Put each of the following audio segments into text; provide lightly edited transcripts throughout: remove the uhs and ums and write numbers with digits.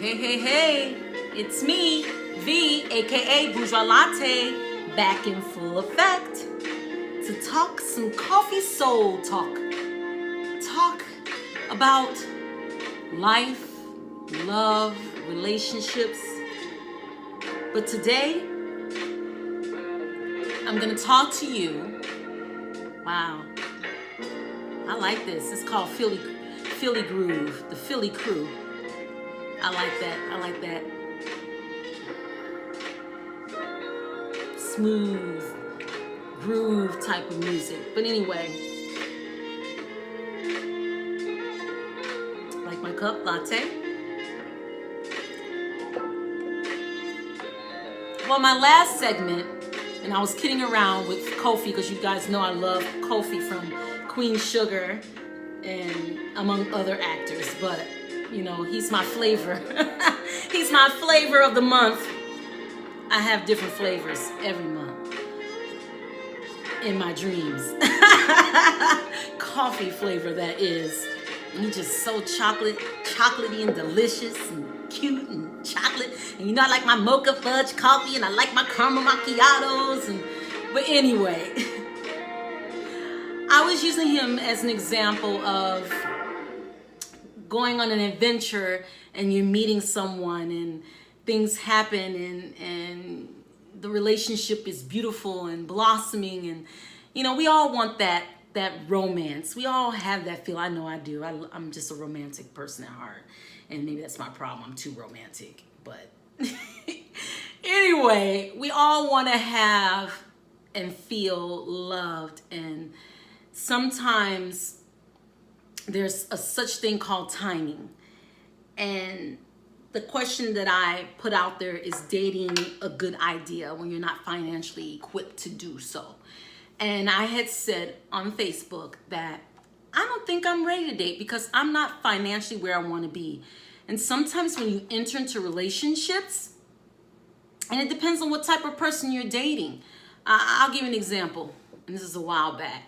Hey, hey, hey, it's me, V, aka BourgeoisLatte, back in full effect to talk some coffee soul talk. Talk about life, love, relationships. But today, I'm gonna talk to you. Wow, I like this. It's called Philly Groove, the Philly Crew. I like that. Smooth groove type of music. But anyway, like my cup latte. Well, my last segment, and I was kidding around with Kofi because you guys know I love Kofi from Queen Sugar and among other actors, but you know, he's my flavor. He's my flavor of the month. I have different flavors every month in my dreams. Coffee flavor, that is. And he's just so chocolatey and delicious and cute and chocolate. And you know, I like my mocha fudge coffee and I like my caramel macchiatos. But anyway, I was using him as an example of going on an adventure and you're meeting someone and things happen and the relationship is beautiful and blossoming, and you know, we all want that romance. We all have that feel. I know I do. I'm just a romantic person at heart, and maybe that's my problem. I'm too romantic. But anyway, we all want to have and feel loved, and sometimes there's a such thing called timing. And the question that I put out there is dating a good idea when you're not financially equipped to do so. And I had said on Facebook that I don't think I'm ready to date because I'm not financially where I want to be. And sometimes when you enter into relationships, and it depends on what type of person you're dating. I'll give you an example, and this is a while back.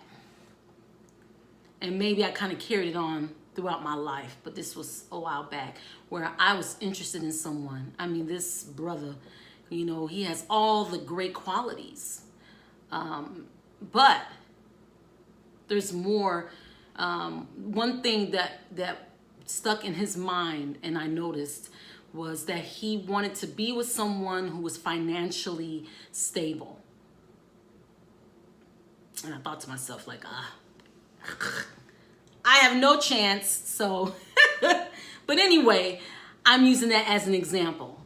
And maybe I kind of carried it on throughout my life, but this was a while back where I was interested in someone. I mean, this brother, you know, he has all the great qualities. But there's more. One thing that stuck in his mind, and I noticed, was that he wanted to be with someone who was financially stable. And I thought to myself, like, I have no chance, so. But anyway, I'm using that as an example.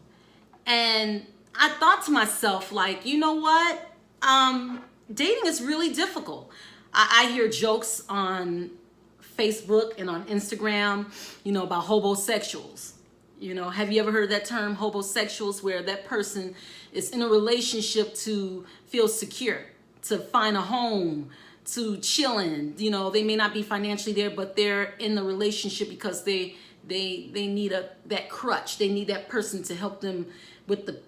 And I thought to myself, like, you know what? Dating is really difficult. I hear jokes on Facebook and on Instagram, you know, about hobosexuals. You know, have you ever heard that term, hobosexuals, where that person is in a relationship to feel secure, to find a home, to chilling? You know, they may not be financially there, but they're in the relationship because they need that crutch. They need that person to help them with the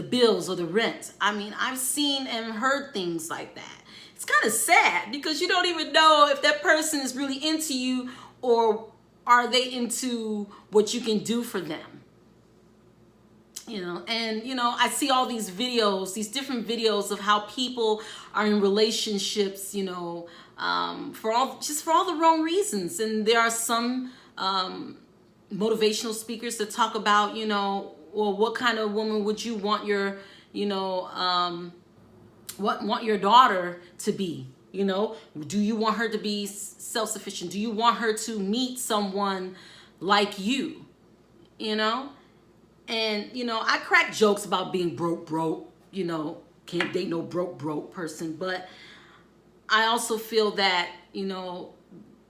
bills or the rent. I mean, I've seen and heard things like that. It's kind of sad because you don't even know if that person is really into you or are they into what you can do for them. You know, and you know, I see all these videos, these different videos of how people are in relationships, you know, for all the wrong reasons. And there are some motivational speakers that talk about, you know, well, what kind of woman would you want your, you know, want your daughter to be? You know, do you want her to be self-sufficient? Do you want her to meet someone like you? You know? And, you know, I crack jokes about being broke, you know, can't date no broke person. But I also feel that, you know,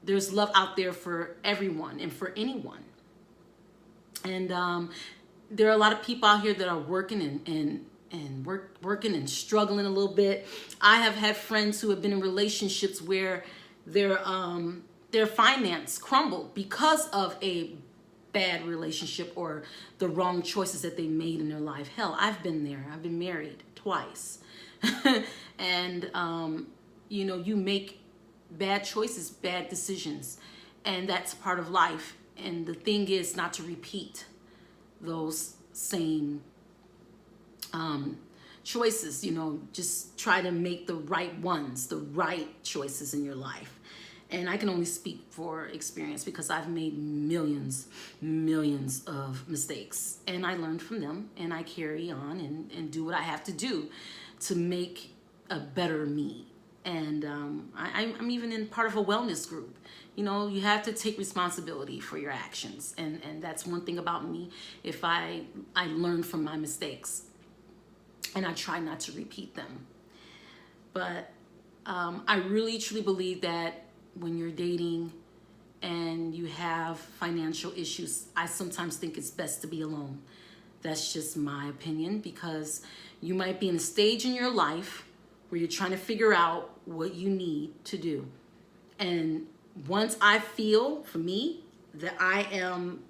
there's love out there for everyone and for anyone. And there are a lot of people out here that are working working and struggling a little bit. I have had friends who have been in relationships where their finance crumbled because of a bad relationship or the wrong choices that they made in their life. Hell, I've been there. I've been married twice. And, you know, you make bad choices, bad decisions, and that's part of life. And the thing is not to repeat those same choices, just try to make the right ones, the right choices in your life. And I can only speak for experience because I've made millions of mistakes, and I learned from them, and I carry on and do what I have to do to make a better me. And I'm even in part of a wellness group. You have to take responsibility for your actions. And that's one thing about me. If I learn from my mistakes, and I try not to repeat them. But I really, truly believe that when you're dating and you have financial issues, I sometimes think it's best to be alone. That's just my opinion, because you might be in a stage in your life where you're trying to figure out what you need to do. And once I feel, for me, that I am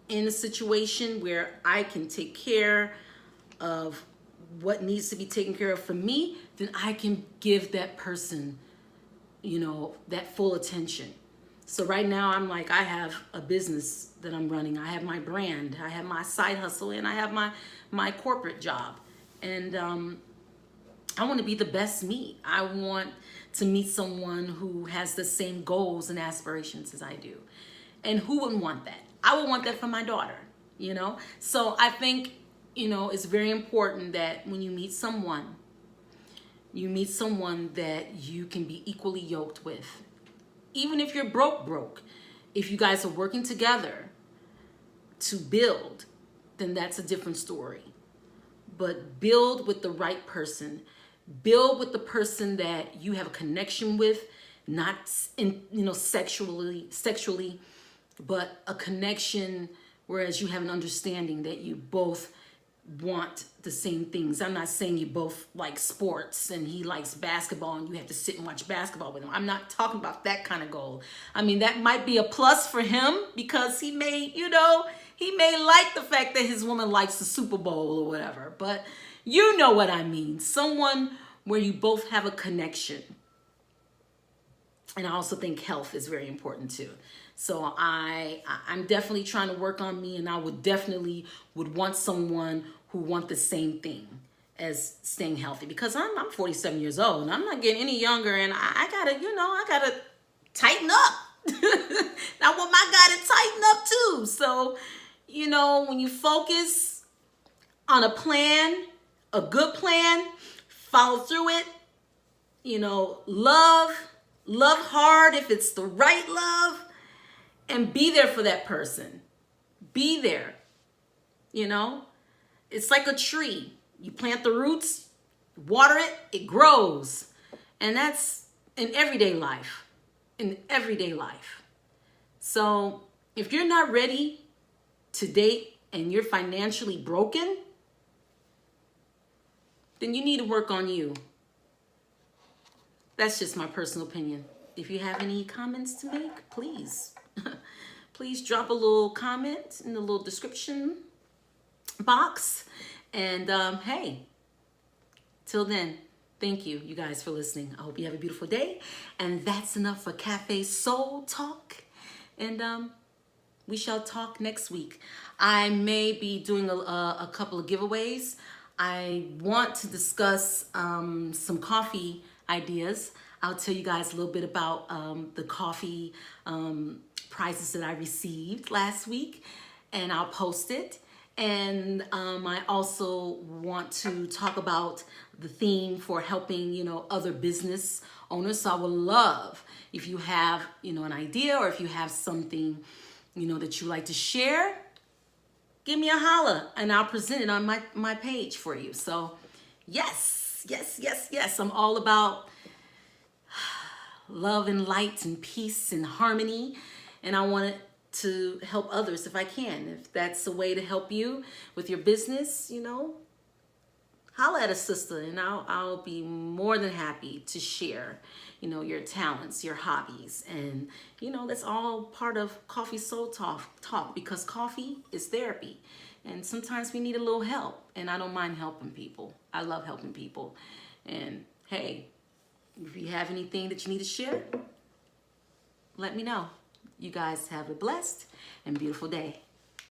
in a situation where I can take care of what needs to be taken care of for me, then I can give that person, that full attention. So right now I'm like, I have a business that I'm running. I have my brand, I have my side hustle, and I have my corporate job. And I want to be the best me. I want to meet someone who has the same goals and aspirations as I do. And who wouldn't want that? I would want that for my daughter, So I think, it's very important that when you meet someone that you can be equally yoked with. Even if you're broke, if you guys are working together to build, then that's a different story. But build with the right person. Build with the person that you have a connection with, not sexually, but a connection whereas you have an understanding that you both want the same things. I'm not saying you both like sports and he likes basketball and you have to sit and watch basketball with him. I'm not talking about that kind of goal. I mean, that might be a plus for him because he may like the fact that his woman likes the Super Bowl or whatever, but you know what I mean. Someone where you both have a connection. And I also think health is very important too. So I'm definitely trying to work on me, and I would want someone who want the same thing as staying healthy, because I'm 47 years old and I'm not getting any younger, and I gotta tighten up. I want my guy to tighten up too. So, when you focus on a plan, a good plan, follow through it, love hard if it's the right love, and be there for that person. Be there. It's like a tree. You plant the roots, water it, it grows. And that's in everyday life. So if you're not ready to date and you're financially broken, then you need to work on you. That's just my personal opinion. If you have any comments to make, please drop a little comment in the little description box. And hey, till then, thank you guys for listening. I hope you have a beautiful day. And that's enough for Cafe Soul Talk. And we shall talk next week. I may be doing a couple of giveaways. I want to discuss some coffee ideas. I'll tell you guys a little bit about the coffee prizes that I received last week, and I'll post it. And I also want to talk about the theme for helping, other business owners. So I would love if you have, an idea, or if you have something, that you like to share, give me a holla and I'll present it on my page for you. So yes, I'm all about love and light and peace and harmony. And I want it to help others if I can. If that's a way to help you with your business, holla at a sister, and I'll be more than happy to share, your talents, your hobbies. And, that's all part of Coffee Soul Talk, because coffee is therapy. And sometimes we need a little help, and I don't mind helping people. I love helping people. And hey, if you have anything that you need to share, let me know. You guys have a blessed and beautiful day.